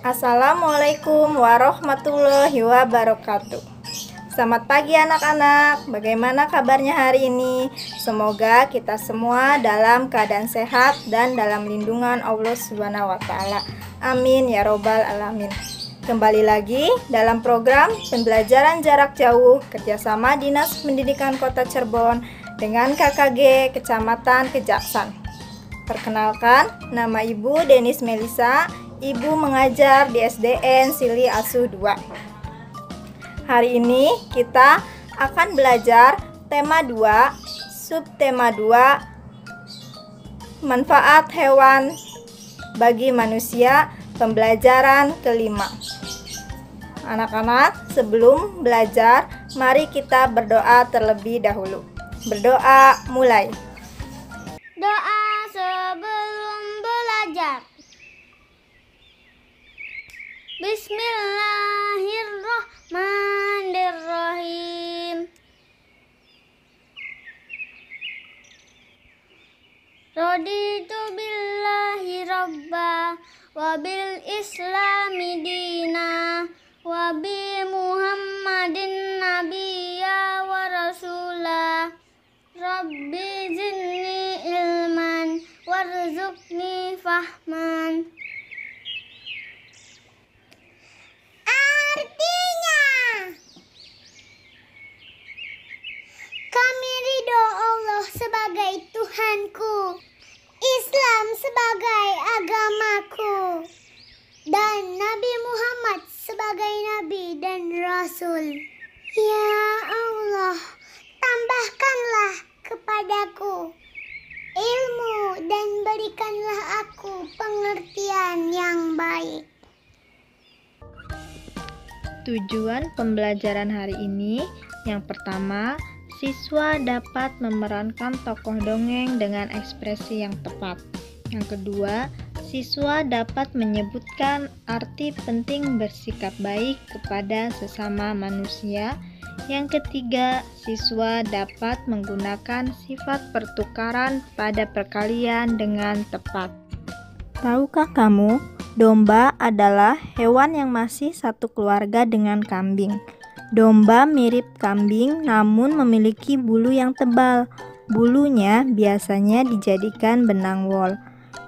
Assalamualaikum warahmatullahi wabarakatuh. Selamat pagi anak-anak, bagaimana kabarnya hari ini? Semoga kita semua dalam keadaan sehat dan dalam lindungan Allah Subhanahu wa Ta'ala. Amin ya Robbal Alamin. Kembali lagi dalam program pembelajaran jarak jauh kerjasama Dinas Pendidikan Kota Cirebon dengan KKG Kecamatan Kejaksan. Perkenalkan, nama Ibu Denis Melisa. Ibu mengajar di SDN Sili Asuh 2. Hari ini kita akan belajar tema 2, subtema 2, manfaat hewan bagi manusia, pembelajaran kelima. Anak-anak, sebelum belajar, mari kita berdoa terlebih dahulu. Berdoa mulai. Doa sebelum belajar. Bismillahirrahmanirrahim. Raditu billahi rabba wa bil islami dina wa bi muhammadin nabiyya wa rasula. Rabbi zidni ilman warzuqni fahman. Artinya, kami ridho Allah sebagai Tuhanku, Islam sebagai agamaku, dan Nabi Muhammad sebagai Nabi dan Rasul. Ya Allah, tambahkanlah kepadaku ilmu dan berikanlah aku pengertian yang baik. Tujuan pembelajaran hari ini, yang pertama, siswa dapat memerankan tokoh dongeng dengan ekspresi yang tepat. Yang kedua, siswa dapat menyebutkan arti penting bersikap baik kepada sesama manusia. Yang ketiga, siswa dapat menggunakan sifat pertukaran pada perkalian dengan tepat. Tahukah kamu, domba adalah hewan yang masih satu keluarga dengan kambing. Domba mirip kambing namun memiliki bulu yang tebal. Bulunya biasanya dijadikan benang wol.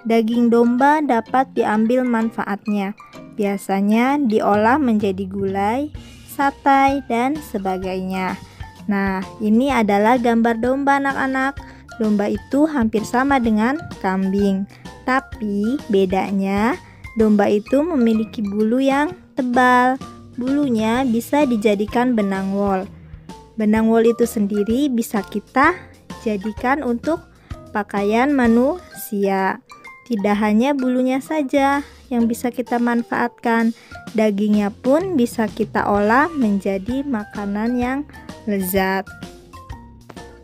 Daging domba dapat diambil manfaatnya. Biasanya diolah menjadi gulai, satai, dan sebagainya. Nah, ini adalah gambar domba anak-anak. Domba itu hampir sama dengan kambing. Tapi bedanya, domba itu memiliki bulu yang tebal. Bulunya bisa dijadikan benang wol. Benang wol itu sendiri bisa kita jadikan untuk pakaian manusia. Tidak hanya bulunya saja yang bisa kita manfaatkan, dagingnya pun bisa kita olah menjadi makanan yang lezat.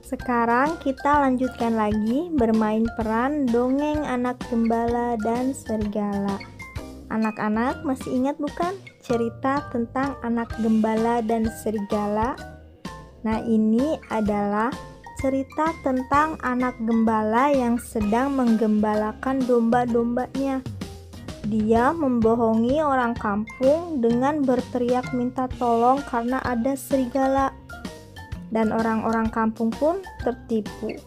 Sekarang kita lanjutkan lagi bermain peran dongeng anak gembala dan serigala. Anak-anak masih ingat bukan cerita tentang anak gembala dan serigala? Nah, ini adalah cerita tentang anak gembala yang sedang menggembalakan domba-dombanya. Dia membohongi orang kampung dengan berteriak minta tolong karena ada serigala. Dan orang-orang kampung pun tertipu.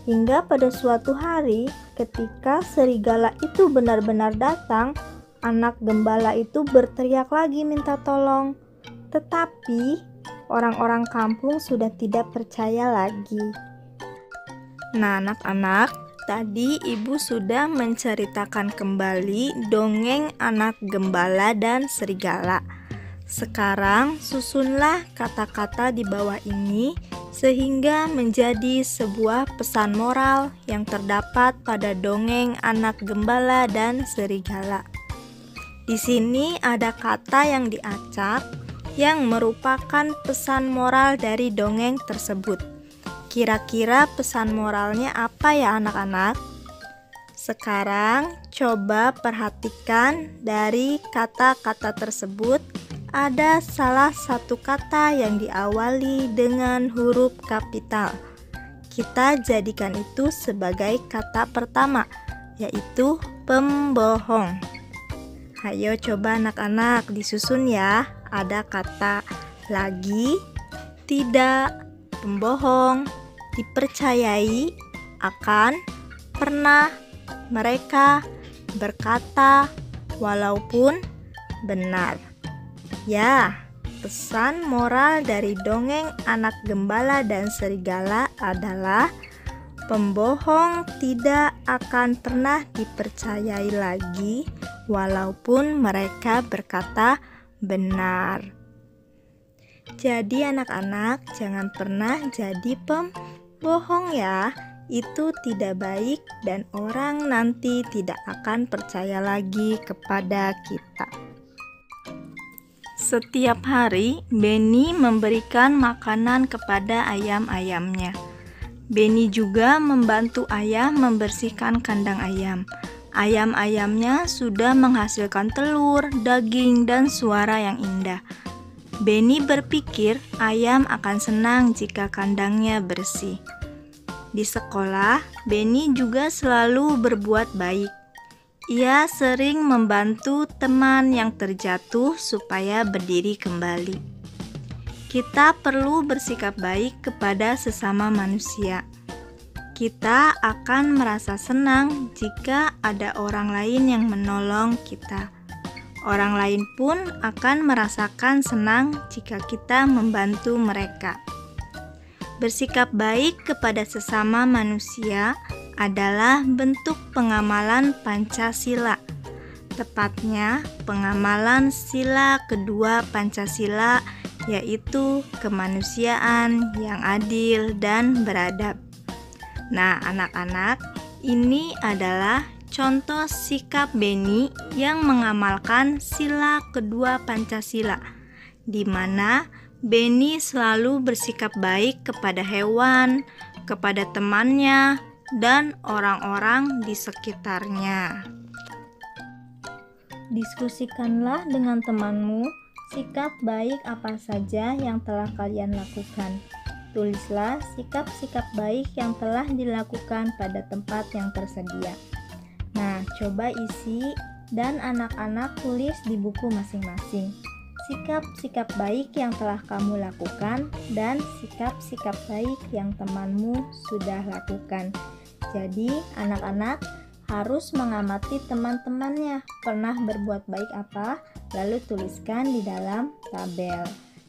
Hingga pada suatu hari, ketika serigala itu benar-benar datang, anak gembala itu berteriak lagi minta tolong. Tetapi orang-orang kampung sudah tidak percaya lagi. Nah, anak-anak, tadi ibu sudah menceritakan kembali dongeng anak gembala dan serigala. Sekarang susunlah kata-kata di bawah ini sehingga menjadi sebuah pesan moral yang terdapat pada dongeng anak gembala dan serigala. Di sini ada kata yang diacak yang merupakan pesan moral dari dongeng tersebut. Kira-kira pesan moralnya apa ya anak-anak? Sekarang coba perhatikan dari kata-kata tersebut. Ada salah satu kata yang diawali dengan huruf kapital. Kita jadikan itu sebagai kata pertama, yaitu pembohong. Ayo coba anak-anak disusun ya. Ada kata lagi, tidak, pembohong, dipercayai, akan, pernah, mereka, berkata, walaupun, benar. Ya, pesan moral dari dongeng Anak Gembala dan Serigala adalah pembohong tidak akan pernah dipercayai lagi walaupun mereka berkata benar. Jadi anak-anak jangan pernah jadi pembohong ya. Itu tidak baik dan orang nanti tidak akan percaya lagi kepada kita. Setiap hari Benny memberikan makanan kepada ayam-ayamnya. Benny juga membantu ayah membersihkan kandang ayam. Ayam-ayamnya sudah menghasilkan telur, daging, dan suara yang indah. Benny berpikir ayam akan senang jika kandangnya bersih. Di sekolah, Benny juga selalu berbuat baik. Ia sering membantu teman yang terjatuh supaya berdiri kembali. Kita perlu bersikap baik kepada sesama manusia. Kita akan merasa senang jika ada orang lain yang menolong kita. Orang lain pun akan merasakan senang jika kita membantu mereka. Bersikap baik kepada sesama manusia adalah bentuk pengamalan Pancasila. Tepatnya, pengamalan sila kedua Pancasila, yaitu kemanusiaan yang adil dan beradab. Nah, anak-anak, ini adalah contoh sikap Benny yang mengamalkan sila kedua Pancasila, di mana Benny selalu bersikap baik kepada hewan, kepada temannya, dan orang-orang di sekitarnya. Diskusikanlah dengan temanmu sikap baik apa saja yang telah kalian lakukan. Tulislah sikap-sikap baik yang telah dilakukan pada tempat yang tersedia. Nah, coba isi dan anak-anak tulis di buku masing-masing. Sikap-sikap baik yang telah kamu lakukan dan sikap-sikap baik yang temanmu sudah lakukan. Jadi, anak-anak harus mengamati teman-temannya pernah berbuat baik apa, lalu tuliskan di dalam tabel.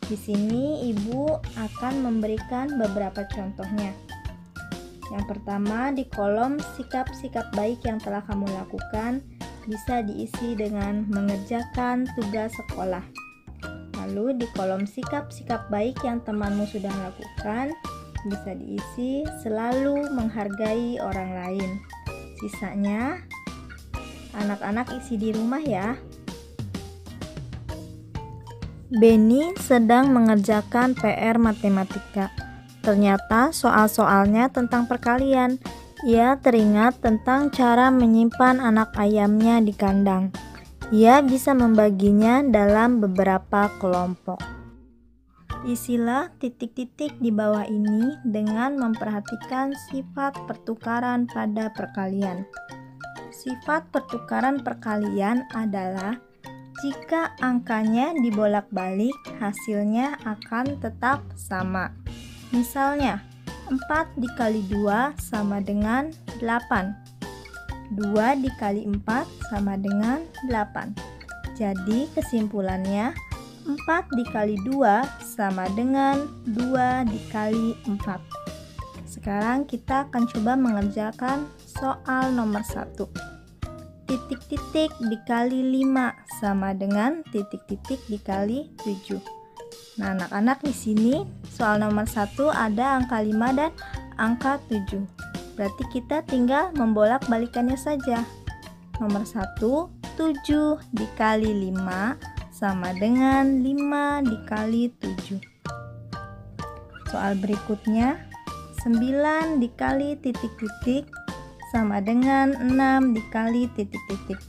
Di sini Ibu akan memberikan beberapa contohnya. Yang pertama, di kolom sikap-sikap baik yang telah kamu lakukan bisa diisi dengan mengerjakan tugas sekolah. Lalu di kolom sikap-sikap baik yang temanmu sudah lakukan bisa diisi selalu menghargai orang lain. Sisanya anak-anak isi di rumah ya. Benny sedang mengerjakan PR matematika. Ternyata soal-soalnya tentang perkalian. Ia teringat tentang cara menyimpan anak ayamnya di kandang. Ia bisa membaginya dalam beberapa kelompok. Isilah titik-titik di bawah ini dengan memperhatikan sifat pertukaran pada perkalian. Sifat pertukaran perkalian adalah jika angkanya dibolak-balik, hasilnya akan tetap sama. Misalnya, 4 dikali 2 sama dengan 8. 2 dikali 4 sama dengan 8. Jadi kesimpulannya 4 dikali 2 sama dengan 2 dikali 4. Sekarang kita akan coba mengerjakan soal nomor 1. Titik-titik dikali 5 sama dengan titik-titik dikali 7. Nah, anak-anak di sini soal nomor 1 ada angka 5 dan angka 7. Berarti kita tinggal membolak-balikannya saja. Nomor 1, 7 dikali 5 sama dengan 5 dikali 7. Soal berikutnya, 9 dikali titik-titik sama dengan 6 dikali titik-titik.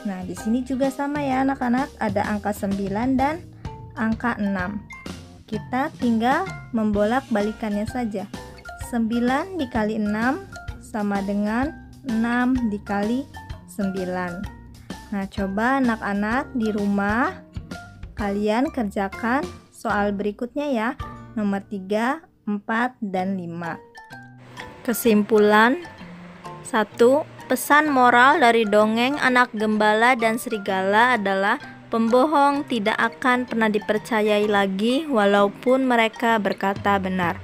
Nah, di sini juga sama ya anak-anak, ada angka 9 dan angka 6. Kita tinggal membolak-balikannya saja. 9 dikali 6 sama dengan 6 dikali 9. Nah, coba anak-anak di rumah kalian kerjakan soal berikutnya ya, nomor 3, 4, dan 5. Kesimpulan 1. Pesan moral dari dongeng Anak Gembala dan Serigala adalah pembohong tidak akan pernah dipercayai lagi walaupun mereka berkata benar.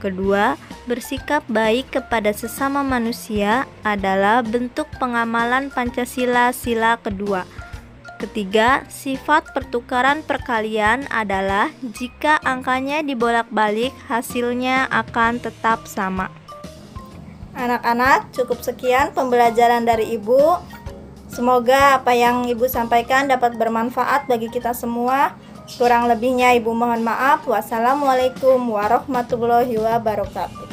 Kedua, bersikap baik kepada sesama manusia adalah bentuk pengamalan Pancasila sila kedua. Ketiga, sifat pertukaran perkalian adalah jika angkanya dibolak-balik, hasilnya akan tetap sama. Anak-anak, cukup sekian pembelajaran dari Ibu. Semoga apa yang Ibu sampaikan dapat bermanfaat bagi kita semua. Kurang lebihnya Ibu mohon maaf. Wassalamualaikum warahmatullahi wabarakatuh.